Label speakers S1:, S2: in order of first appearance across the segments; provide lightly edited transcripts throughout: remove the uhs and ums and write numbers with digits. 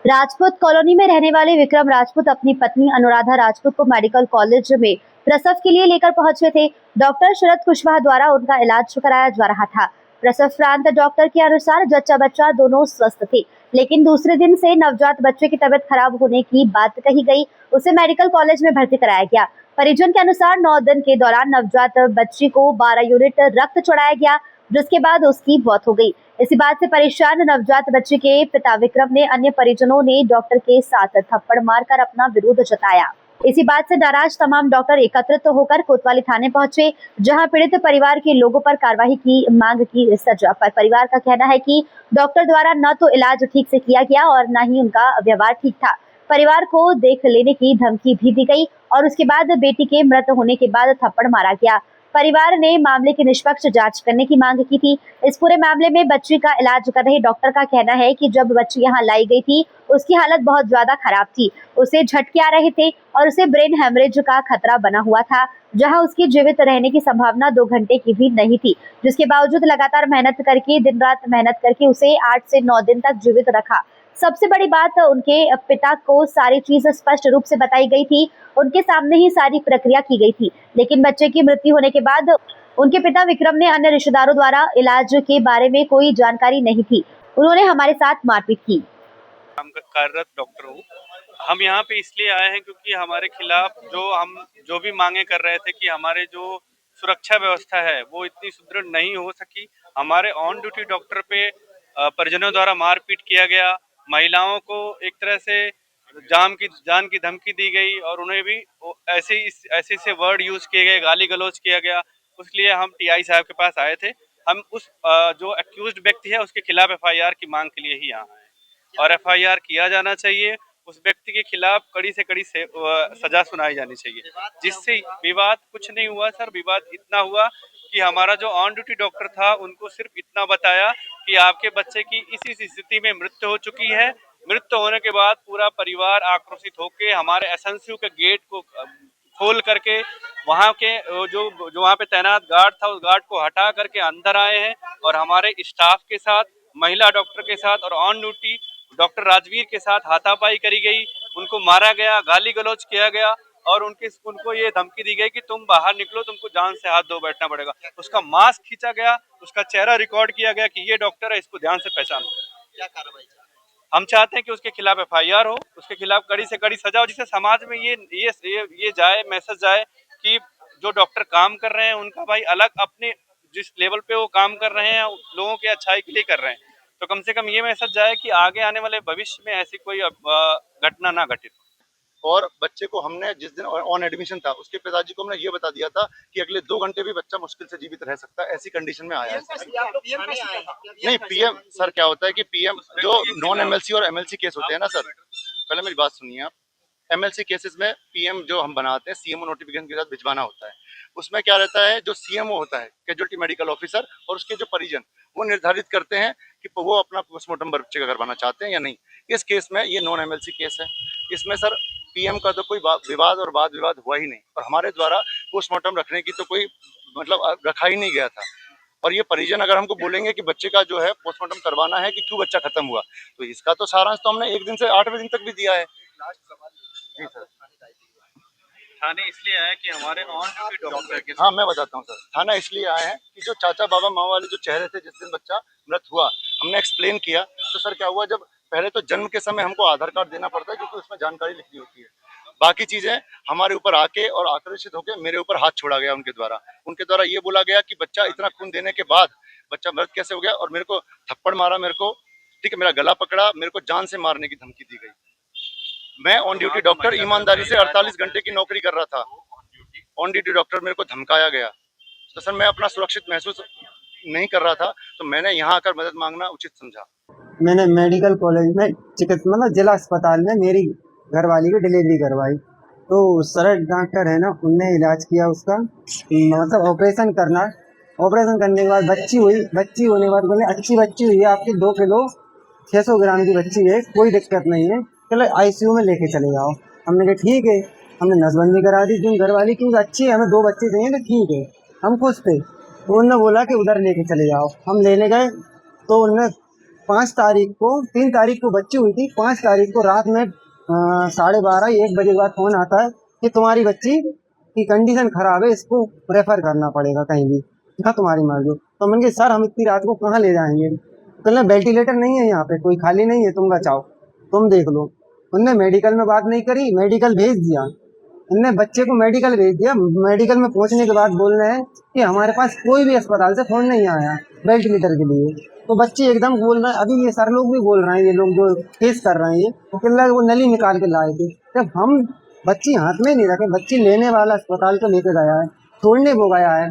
S1: Rajput colony में रहने वाले विक्रम राजपूत अपनी पत्नी अनुराधा राजपूत को मेडिकल कॉलेज में प्रसव के लिए लेकर पहुंचे थे। डॉक्टर शरद कुशवाहा द्वारा उनका इलाज कराया जा रहा था। प्रसव प्रांत डॉक्टर के अनुसार जच्चा बच्चा दोनों स्वस्थ थे, लेकिन दूसरे दिन से नवजात बच्चे की तबीयत खराब होने की बात कही गई। उसे मेडिकल कॉलेज में भर्ती कराया गया। परिजन के अनुसार 9 दिन के दौरान नवजात बच्ची को 12 यूनिट रक्त चढ़ाया गया, जिसके बाद उसकी मौत हो गई। इसी बात से परेशान नवजात बच्चे के पिता विक्रम ने अन्य परिजनों ने डॉक्टर के साथ थप्पड़ मारकर अपना विरोध जताया। इसी बात से नाराज तमाम डॉक्टर एकत्रित होकर कोतवाली थाने पहुंचे, जहां पीड़ित परिवार के लोगों पर कार्रवाई की मांग की सजा पर परिवार का कहना है कि डॉक्टर द्वारा न तो इलाज ठीक से किया गया और न ही उनका व्यवहार ठीक था। परिवार को देख लेने की धमकी भी दी गई और उसके बाद बेटी के मृत होने के बाद थप्पड़ मारा गया। परिवार ने मामले की निष्पक्ष जांच करने की मांग की थी। इस पूरे मामले में बच्ची का इलाज कर रहे डॉक्टर का कहना है कि जब बच्ची यहाँ लाई गई थी, उसकी हालत बहुत ज्यादा खराब थी। उसे झटके आ रहे थे और उसे ब्रेन हेमरेज का खतरा बना हुआ था, जहां उसकी जीवित रहने की संभावना 2 घंटे की भी नहीं थी। जिसके बावजूद लगातार मेहनत करके, दिन रात मेहनत करके उसे 8 से 9 दिन तक जीवित रखा। सबसे बड़ी बात, उनके पिता को सारी चीज स्पष्ट रूप से बताई गई थी। उनके सामने ही सारी प्रक्रिया की गई थी, लेकिन बच्चे की मृत्यु होने के बाद उनके पिता विक्रम ने अन्य रिश्तेदारों द्वारा इलाज के बारे में कोई जानकारी नहीं थी। उन्होंने हमारे साथ मारपीट की।
S2: काम कार्यरत डॉक्टर हूँ। हम यहाँ पे इसलिए आए हैं क्योंकि हमारे खिलाफ जो भी मांगे कर रहे थे कि हमारे जो सुरक्षा व्यवस्था है वो इतनी सुदृढ़ नहीं हो सकी। हमारे ऑन ड्यूटी डॉक्टर पे परिजनों द्वारा मारपीट किया गया। महिलाओं को एक तरह से जान की धमकी दी गई और उन्हें भी ऐसे वर्ड यूज किए गए, गाली गलौज किया गया। इसलिए हम टीआई साहब के पास आए थे। हम उस जो अक्यूज्ड व्यक्ति है उसके खिलाफ एफआईआर की मांग के लिए ही यहाँ आए और एफआईआर किया जाना चाहिए। उस व्यक्ति के खिलाफ कड़ी से कड़ी सजा सुनाई जानी चाहिए। जिससे विवाद कुछ नहीं हुआ सर, विवाद इतना हुआ कि हमारा जो ऑन ड्यूटी डॉक्टर था उनको सिर्फ इतना बताया कि आपके बच्चे की इस स्थिति में मृत्यु हो चुकी है। मृत्यु होने के बाद पूरा परिवार आक्रोशित होकर हमारे एसएनसीयू के गेट को खोल करके वहाँ के जो वहाँ पे तैनात गार्ड था उस गार्ड को हटा करके अंदर आए हैं और हमारे स्टाफ के साथ, महिला डॉक्टर के साथ और ऑन ड्यूटी डॉक्टर राजवीर के साथ हाथापाई करी गई। उनको मारा गया, गाली गलौज किया गया और उनको ये धमकी दी गई कि तुम बाहर निकलो, तुमको जान से हाथ धो बैठना पड़ेगा। उसका मास्क खींचा गया, उसका चेहरा रिकॉर्ड किया गया कि ये डॉक्टर है, इसको ध्यान से पहचानो। क्या कार्रवाई? हम चाहते हैं कि उसके खिलाफ एफआईआर हो, उसके खिलाफ कड़ी से कड़ी सजा हो, जिससे समाज में ये जाए, मैसेज जाए कि जो डॉक्टर काम कर रहे हैं उनका भाई अलग, अपने जिस लेवल पे वो काम कर रहे हैं लोगों के अच्छाई के लिए कर रहे हैं, तो कम से कम ये मैसेज जाए कि आगे आने वाले भविष्य में ऐसी कोई घटना ना घटित।
S3: और बच्चे को हमने जिस दिन ऑन एडमिशन था उसके पिताजी को हमने ये बता दिया था कि अगले 2 घंटे भी बच्चा मुश्किल से जीवित रह सकता है, ऐसी कंडीशन में आया है। नहीं, पीएम सर क्या होता है कि पीएम जो नॉन एमएलसी और एमएलसी केस होते हैं ना सर, पहले मेरी बात सुनिए आप। एमएलसी केसेस में पीएम जो हम बनाते हैं सीएमओ नोटिफिकेशन के साथ भिजवाना होता है। उसमें क्या रहता है, जो सीएमओ होता है कैजुअल्टी मेडिकल ऑफिसर और उसके जो परिजन वो निर्धारित करते हैं कि वो अपना पोस्टमार्टम बच्चे का करवाना चाहते हैं या नहीं। इस केस में ये नॉन एमएलसी केस है। इसमें सर पीएम का तो कोई विवाद और वाद विवाद हुआ ही नहीं और हमारे द्वारा पोस्टमार्टम रखने की तो कोई मतलब रखा ही नहीं गया था। और ये परिजन अगर हमको बोलेंगे कि बच्चे का जो है पोस्टमार्टम करवाना है कि क्यों बच्चा खत्म हुआ, तो इसका तो सारांश तो हमने 1 दिन से 8वें दिन तक भी दिया है। जी सर,
S2: थाने इसलिए आया कि हमारे ऑन ड्यूटी डॉक्टर के,
S3: हाँ मैं बताता हूँ सर, थाना इसलिए आए हैं कि जो चाचा बाबा माँ वाले जो चेहरे थे जिस दिन बच्चा मृत हुआ, हमने एक्सप्लेन किया। तो सर क्या हुआ, जब पहले तो जन्म के समय हमको आधार कार्ड देना पड़ता है क्योंकि उसमें जानकारी लिखनी होती है। बाकी चीजें हमारे ऊपर आके और आकर्षित होकर मेरे ऊपर हाथ छोड़ा गया उनके द्वारा ये बोला गया कि बच्चा इतना खून देने के बाद बच्चा मृत कैसे हो गया, और मेरे को थप्पड़ मारा, मेरे को ठीक है मेरा गला पकड़ा, मेरे को जान से मारने की धमकी दी गई। मैं ऑन ड्यूटी डॉक्टर ईमानदारी से 48 घंटे की नौकरी कर रहा था, ऑन ड्यूटी डॉक्टर मेरे को धमकाया गया। तो सर मैं अपना सुरक्षित महसूस नहीं कर रहा था, तो मैंने यहाँ आकर मदद मांगना उचित समझा।
S4: मैंने मेडिकल कॉलेज में मतलब जिला अस्पताल में मेरी घरवाली की डिलीवरी करवाई, तो शरद डॉक्टर है ना, उनने इलाज किया उसका, मतलब ऑपरेशन करने के बाद बच्ची होने के बाद बोले अच्छी बच्ची हुई है आपकी, 2 किलो 600 ग्राम की बच्ची है, कोई दिक्कत नहीं है, चलो आईसीयू में लेके चले जाओ। हमने कहा ठीक है, हमने नसबंदी करा दी क्यों घरवाली क्योंकि अच्छी है, हमें 2 बच्चे चाहिए तो ठीक है, हम खुश थे। तो उन्होंने बोला कि उधर लेके चले जाओ। हम लेने गए तो उनने 3 तारीख को बच्ची हुई थी, 5 तारीख को रात में 12:30-1 बजे के बाद फोन आता है कि तुम्हारी बच्ची की कंडीशन खराब है, इसको रेफर करना पड़ेगा कहीं भी, हाँ तुम्हारी मर्जी। तो मैंने कहा सर हम इतनी रात को कहाँ ले जाएंगे, कहना वेंटिलेटर नहीं है यहाँ पे, कोई खाली नहीं है, तुम बचाओ, तुम देख लो। उनने मेडिकल में बात नहीं करी, मेडिकल भेज दिया, उनने बच्चे को मेडिकल भेज दिया। मेडिकल में पहुंचने के बाद बोल रहे हैं कि हमारे पास कोई भी अस्पताल से फोन नहीं आया वेंटिलेटर के लिए। तो बच्चे एकदम बोल रहे हैं, अभी ये सर लोग भी बोल रहे हैं, ये लोग जो केस कर रहे हैं, ये वो नली निकाल के लाए थे। जब हम बच्ची हाथ में नहीं रखे, बच्ची लेने वाला अस्पताल को लेके गया है, छोड़ने वो गया है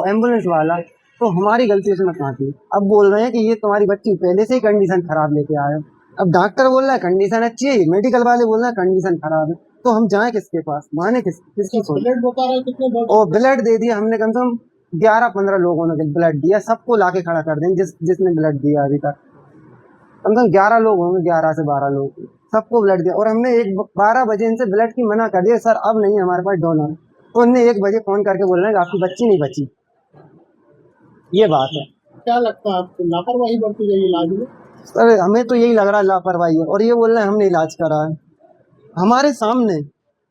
S4: एम्बुलेंस वाला, तो हमारी गलती उसमें कहाँ थी। अब बोल रहे हैं कि ये तुम्हारी बच्ची पहले से ही कंडीशन खराब लेके आए। अब डॉक्टर बोल रहा है कंडीशन अच्छी है, मेडिकल वाले बोल रहे हैं कंडीशन खराब है, तो हम जाएं किसके पास, माने किसकी सोच। और ब्लड दे दिया हमने, कम से कम 11-15 लोगों ने ब्लड दिया, सबको लाके खड़ा कर दें जिसने ब्लड दिया अभी तक, कम से कम 11 लोग होंगे, 11 से 12 लोग, सबको ब्लड दिया। और हमने 12 बजे इनसे ब्लड की मना कर दिया, सर अब नहीं हमारे पास डोनर। तो उनने 1 बजे फोन करके बोल रहे हैं कि आपकी बच्ची नहीं बची। ये बात है।
S5: क्या लगता है आपको, लापरवाही बरती गई इलाज में?
S4: सर हमें तो यही लग रहा है लापरवाही है, और ये बोल रहे हैं हमने इलाज करा है। हमारे सामने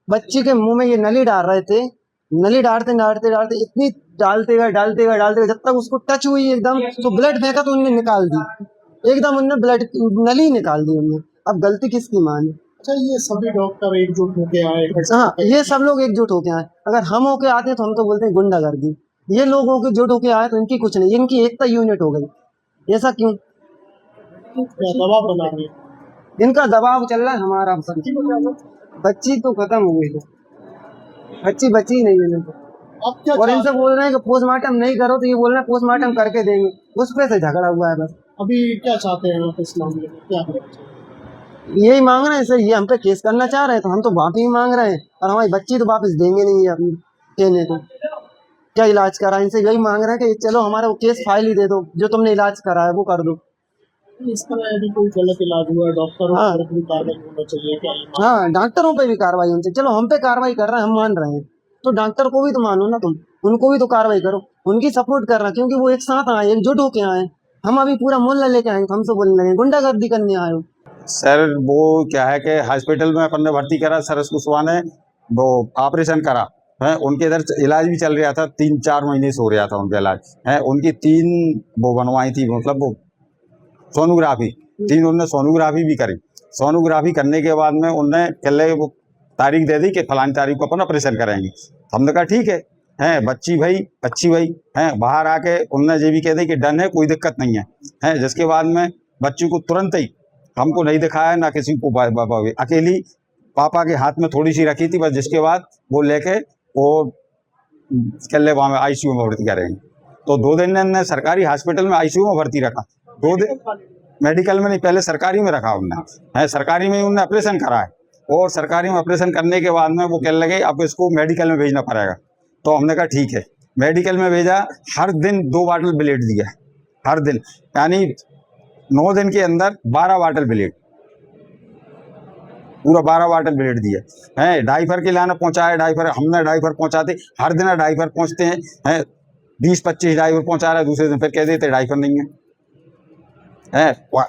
S4: बच्ची के मुंह में ये नली डाल रहे थे, नली डालते इतनी डालते गए जब तक उसको टच हुई एकदम तो ब्लड फेंका, तो उनने निकाल दी एकदम, उनने ब्लड नली निकाल दी उनने। अब गलती किसकी माने?
S5: अच्छा, ये सभी डॉक्टर एकजुट होके आए?
S4: हाँ, ये सब लोग एकजुट होके आए। अगर हम होके आते तो हम तो बोलते हैं गुंडागर्दी, ये लोग होके जुट होके आए तो इनकी कुछ नहीं, इनकी एकता यूनिट हो गई। ऐसा क्यों?
S5: दबाव बना रहे हैं।
S4: इनका दबाव चल रहा है हमारा। बच्ची तो खत्म हो गई, बच्ची बची नहीं है।
S5: अब क्या
S4: और इनसे बोल रहे हैं कि पोस्टमार्टम नहीं करो, तो ये बोल रहे हैं पोस्टमार्टम करके देंगे, उस पे से झगड़ा हुआ है बस।
S5: अभी क्या चाहते हैं आप इस मामले में, क्या करना चाहिए?
S4: यही मांग रहे हैं सर, ये हम पे केस करना चाह रहे हैं तो हम तो वापस मांग रहे हैं, और हमारी बच्ची तो वापस देंगे नहीं अपनी कहने को। क्या इलाज करा, इनसे यही मांग रहे हैं कि चलो हमारा वो केस फाइल ही दे दो, जो तुमने इलाज करा है वो कर दो।
S5: इस तरह यदि कोई गलत इलाज हुआ है, डॉक्टरों
S4: हाँ।
S5: पर भी कार्रवाई होना चाहिए क्या?
S4: हाँ, डॉक्टरों पे भी कार्रवाई होनी चाहिए। चलो हम पे कार्रवाई कर रहे हैं, हम मान रहे हैं, तो डॉक्टर को भी तो मानो ना तुम, उनको भी तो कार्रवाई करो, उनकी सपोर्ट कर रहे हैं, क्योंकि वो एक साथ आए, एकजुट होके आए। हम अभी पूरा मोहल्ला लेके आए, हमसे बोलने लगे गुंडागर्दी करने आए हो।
S6: सर वो क्या है कि हॉस्पिटल में अपन ने भर्ती करा, सरस कुशवाहा ने वो ऑपरेशन करा है, उनके इधर इलाज भी चल रहा था, 3-4 महीने से हो रहा था उनका इलाज है। उनकी 3 वो बनवाई थी, मतलब वो सोनोग्राफी 3 उन्होंने सोनोग्राफी भी करी। सोनोग्राफी करने के बाद में उनने कल वो तारीख दे दी कि फलानी तारीख को अपन ऑपरेशन करेंगे। हमने कहा ठीक है बच्ची भाई अच्छी भाई है, बाहर आके उनने ये भी कह दी कि डन है, कोई दिक्कत नहीं है। जिसके बाद में बच्ची को तुरंत ही हमको नहीं दिखाया, ना किसी को, अकेली पापा के हाथ में थोड़ी सी रखी थी बस, जिसके बाद वो लेके वो कल वहाँ में ICU में भर्ती करेंगे। तो 2 दिन ने सरकारी हॉस्पिटल में ICU में भर्ती रखा, 2 दिन मेडिकल में नहीं, पहले सरकारी में रखा उनने, सरकारी में उनने ऑपरेशन करा है। और सरकारी में ऑपरेशन करने के बाद में वो कहने लगे अब इसको मेडिकल में भेजना पड़ेगा। तो हमने कहा ठीक है, मेडिकल में भेजा। हर दिन 2 बाटल ब्लेड दिया, हर दिन, यानी 9 दिन के अंदर 12 बाटल ब्लेड, पूरा 12 बाटल ब्लेड दिया है। डाइफर के लाना पहुंचाया, डाइफर हमने डाइफर पहुंचाते, हर दिन डाइफर पहुंचते हैं 20-25 डाइफर पहुंचा रहे, दूसरे दिन फिर कह देते डाइफर नहीं है।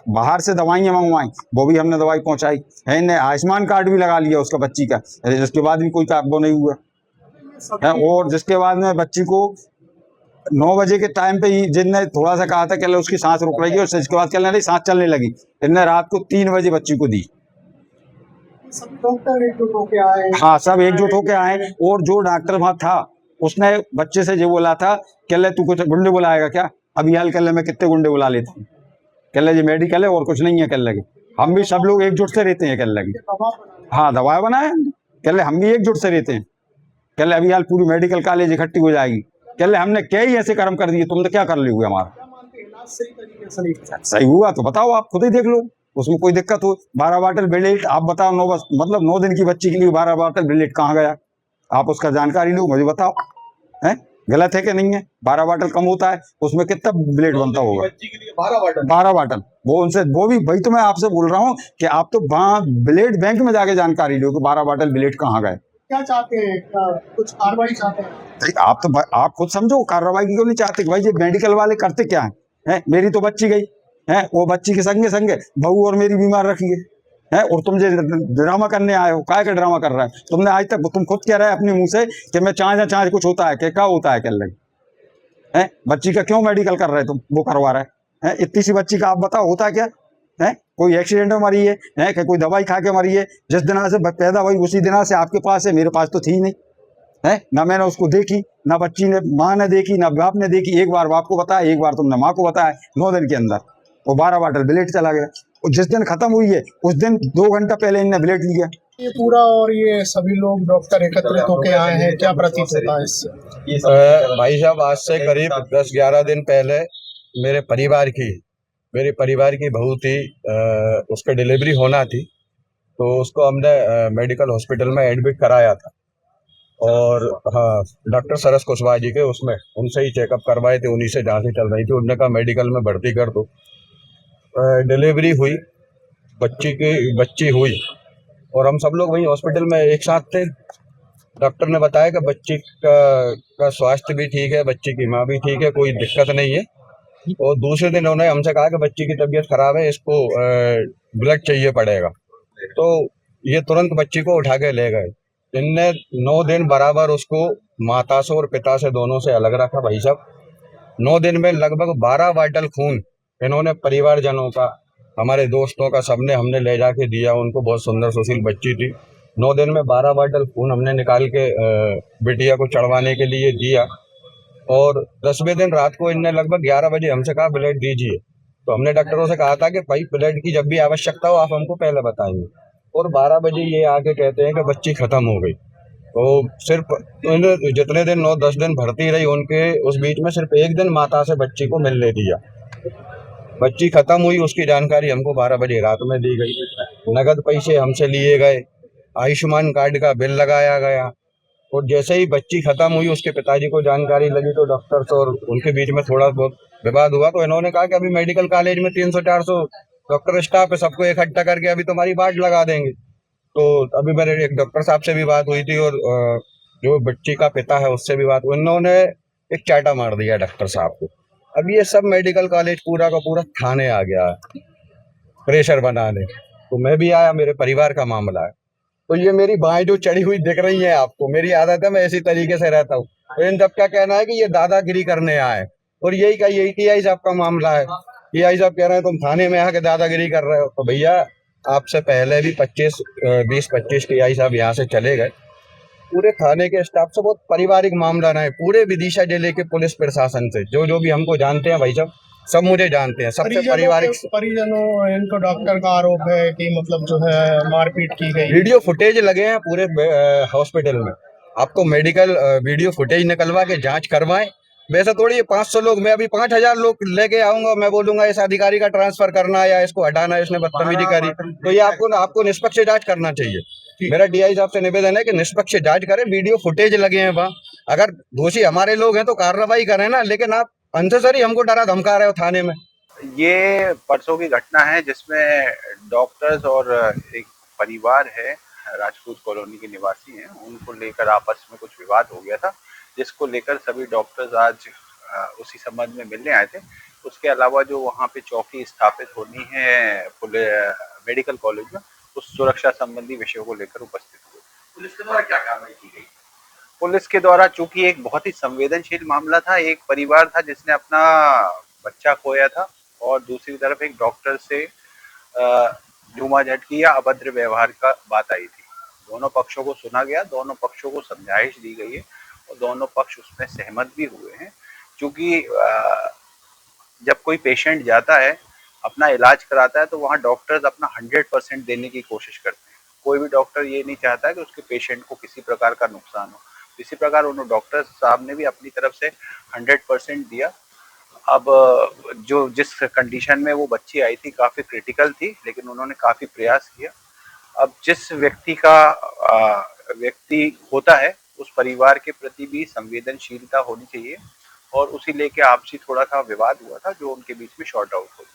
S6: बाहर से दवाइयाँ मंगवाई, वो भी हमने दवाई पहुंचाई है। इन्हें आयुष्मान कार्ड भी लगा लिया उसका बच्ची का, जिसके बाद भी कोई वो नहीं हुआ है। और जिसके बाद में बच्ची को 9 बजे के टाइम पे ही जिनने थोड़ा सा कहा था कि उसकी सांस रुक रही है, और इसके बाद कहने लगी सांस चलने लगी, इनने रात को 3 बजे बच्ची को दी।
S5: सब डॉक्टर एकजुट होके आए?
S6: हाँ, सब एकजुट होके आए। और जो डॉक्टर वहाँ था उसने बच्चे से ये बोला था, कह तू कुछ गुंडे बुलाएगा क्या? अभी हाल कल मैं कितने गुंडे बुला लेता हूँ, कल ये मेडिकल है और कुछ नहीं है। कल लगे हम भी सब लोग एकजुट से रहते हैं, कल लगे हाँ दबाव बनाए, कल हम भी एकजुट से रहते हैं। कल अभी हाल पूरी मेडिकल कॉलेज इकट्ठी हो जाएगी। कल हमने कई ऐसे कर्म कर दिए, तुम तो क्या कर लोगे? हमारा सही हुआ तो बताओ, आप खुद ही देख लो, उसमें कोई दिक्कत हो। 12 बाटल ब्लेड आप बताओ, 9 दिन की बच्ची के लिए 12 बाटल ब्लेड कहाँ गया? आप उसका जानकारी लो, मुझे बताओ, है गलत है कि नहीं है? 12 बाटल कम होता है, उसमें कितना ब्लेड बनता होगा? 12 बाटल। वो उनसे, वो भी भाई तो मैं आपसे बोल रहा हूँ कि आप तो वहाँ ब्लेड बैंक में जाके जानकारी लो कि 12 बाटल ब्लेड कहाँ गए।
S5: क्या चाहते हैं, कुछ कार्रवाई चाहते हैं?
S6: आप तो आप खुद समझो, कार्रवाई क्यों नहीं चाहते? भाई ये मेडिकल वाले करते क्या है? मेरी तो बच्ची गई, है, वो बच्ची के संगे संगे बहू और मेरी बीमार रखी है, और तुम जो ड्रामा करने आए हो, काय का ड्रामा कर रहा है? तुमने आज तक, तुम खुद कह रहे हैं अपने मुंह से कि मैं चाहे कुछ होता है, क्या होता है कह लगे है? बच्ची का क्यों मेडिकल कर रहे हैं तुम, वो करवा रहे हैं? इतनी सी बच्ची का आप बताओ होता क्या है? कोई एक्सीडेंट में मरी है कि कोई दवाई खा के मरी है? जिस दिन से पैदा हुई उसी दिन से आपके पास है, मेरे पास तो थी नहीं है ना। मैंने उसको देखी, ना बच्ची ने, माँ ने देखी, ना बाप ने देखी। एक बार बाप को बताया, एक बार तुमने माँ को बताया। 9 दिन के अंदर वो 12 बॉटल ब्लेड चला गया, और जिस दिन खत्म हुई है उस दिन 2 घंटा पहले इनने ब्लेड लिया।
S5: ये पूरा और ये सभी लोग डॉक्टर एकत्रित होके आए हैं, क्या प्रतीत होता है इससे?
S7: भाई साहब, आज से करीब 10-11 दिन पहले मेरे परिवार की बहू थी, उसका डिलीवरी होना थी, तो उसको हमने मेडिकल हॉस्पिटल में एडमिट कराया था। और हाँ, डॉक्टर सरस कुशवाहा जी के उसमें उनसे ही चेकअप करवाए थे, उन्हीं से जांचें चल रही थी। उन्होंने कहा मेडिकल में भर्ती कर दो। डिलीवरी हुई, बच्ची हुई, और हम सब लोग वहीं हॉस्पिटल में एक साथ थे। डॉक्टर ने बताया कि बच्ची का स्वास्थ्य भी ठीक है, बच्ची की माँ भी ठीक है, कोई दिक्कत नहीं है। और दूसरे दिन उन्होंने हमसे कहा कि बच्ची की तबीयत खराब है, इसको ब्लड चाहिए पड़ेगा। तो ये तुरंत बच्ची को उठा के ले गए। इनने 9 दिन बराबर उसको माता से और पिता से, दोनों से अलग रखा भाई साहब। 9 दिन में लगभग 12 बॉटल खून इन्होंने परिवारजनों का, हमारे दोस्तों का, सबने हमने ले जाके दिया उनको। बहुत सुंदर सुशील बच्ची थी। 9 दिन में 12 बॉटल खून हमने निकाल के बिटिया को चढ़वाने के लिए दिया। और 10वें दिन रात को इनने लगभग 11 बजे हमसे कहा ब्लड दीजिए। तो हमने डॉक्टरों से कहा था कि भाई ब्लड की जब भी आवश्यकता हो आप हमको पहले बताएंगे। और 12 बजे ये आके कहते हैं कि बच्ची खत्म हो गई। तो सिर्फ जितने दिन 9-10 दिन भर्ती रही, उनके उस बीच में सिर्फ 1 दिन माता से बच्ची को मिलने दिया। बच्ची खत्म हुई, उसकी जानकारी हमको 12 बजे रात में दी गई। नगद पैसे हमसे लिए गए, आयुष्मान कार्ड का बिल लगाया गया। और जैसे ही बच्ची खत्म हुई, उसके पिताजी को जानकारी लगी तो डॉक्टर्स और उनके बीच में थोड़ा बहुत विवाद हुआ। तो इन्होंने कहा कि अभी मेडिकल कॉलेज में 300-400 डॉक्टर स्टाफ है, सबको इकट्ठा करके अभी तुम्हारी बाट लगा देंगे। तो अभी मेरे एक डॉक्टर साहब से भी बात हुई थी, और जो बच्ची का पिता है उससे भी बात हुई। उन्होंने एक चाटा मार दिया डॉक्टर साहब को। अब ये सब मेडिकल कॉलेज पूरा का पूरा थाने आ गया है प्रेशर बनाने। तो मैं भी आया, मेरे परिवार का मामला है। तो ये मेरी बाएं जो चढ़ी हुई दिख रही है आपको, मेरी आदत है, मैं इसी तरीके से रहता हूँ। तो इन सबका कहना है कि ये दादागिरी करने आए, और यही का यही टीआई साहब का मामला है। टीआई साहब कह रहे हैं तुम थाने में आके दादागिरी कर रहे हो। तो भैया, आपसे पहले भी 20-25 टीआई साहब यहाँ से चले गए। पूरे थाने के स्टाफ से बहुत पारिवारिक मामला रहा है, पूरे विदिशा जिले के पुलिस प्रशासन से, जो भी हमको जानते हैं भाई साहब, सब मुझे जानते हैं, सबसे पारिवारिक।
S5: परिजनों इनको डॉक्टर का आरोप है कि मतलब जो है मारपीट की गई।
S7: वीडियो फुटेज लगे हैं पूरे हॉस्पिटल में। आपको मेडिकल वीडियो फुटेज निकलवा के जांच करवाएं। वैसे थोड़ी 500 लोग, मैं अभी 5000 लोग लेके आऊंगा, मैं बोलूंगा इस अधिकारी का ट्रांसफर करना है या इसको हटाना है, इसने बदतमीजी करी। तो ये आपको निष्पक्ष जांच करना चाहिए। मेरा डीआई साहब से निवेदन है कि निष्पक्ष जांच करें। वीडियो फुटेज लगे हैं वहाँ, अगर दोषी हमारे लोग हैं तो कार्रवाई करें ना, लेकिन आप अननेसेसरी हमको डरा धमका रहे हो थाने में।
S8: ये परसों की घटना है जिसमें डॉक्टर्स और एक परिवार है, राजपूत कॉलोनी के निवासी हैं, उनको लेकर आपस में कुछ विवाद हो गया था, जिसको लेकर सभी डॉक्टर्स आज उसी संबंध में मिलने आए थे। उसके अलावा जो वहाँ पे चौकी स्थापित होनी है मेडिकल कॉलेज में, उस सुरक्षा संबंधी विषयों को लेकर उपस्थित हुए।
S9: पुलिस के द्वारा क्या कार्रवाई की गई?
S8: पुलिस के द्वारा, चूंकि एक बहुत ही संवेदनशील मामला था, एक परिवार था जिसने अपना बच्चा खोया था, और दूसरी तरफ एक डॉक्टर से झूमाझटकी या अभद्र व्यवहार का बात आई थी। दोनों पक्षों को सुना गया, दोनों पक्षों को समझाइश दी गई है, और दोनों पक्ष उसमें सहमत भी हुए हैं। क्योंकि जब कोई पेशेंट जाता है, अपना इलाज कराता है, तो वहाँ डॉक्टर्स अपना 100% देने की कोशिश करते हैं। कोई भी डॉक्टर ये नहीं चाहता है कि उसके पेशेंट को किसी प्रकार का नुकसान हो। इसी प्रकार उन डॉक्टर साहब ने भी अपनी तरफ से 100% दिया। अब जो जिस कंडीशन में वो बच्ची आई थी काफ़ी क्रिटिकल थी, लेकिन उन्होंने काफ़ी प्रयास किया। अब जिस व्यक्ति होता है, उस परिवार के प्रति भी संवेदनशीलता होनी चाहिए, और उसी लेके आपसी थोड़ा सा विवाद हुआ था, जो उनके बीच में शॉर्ट आउट हो गया।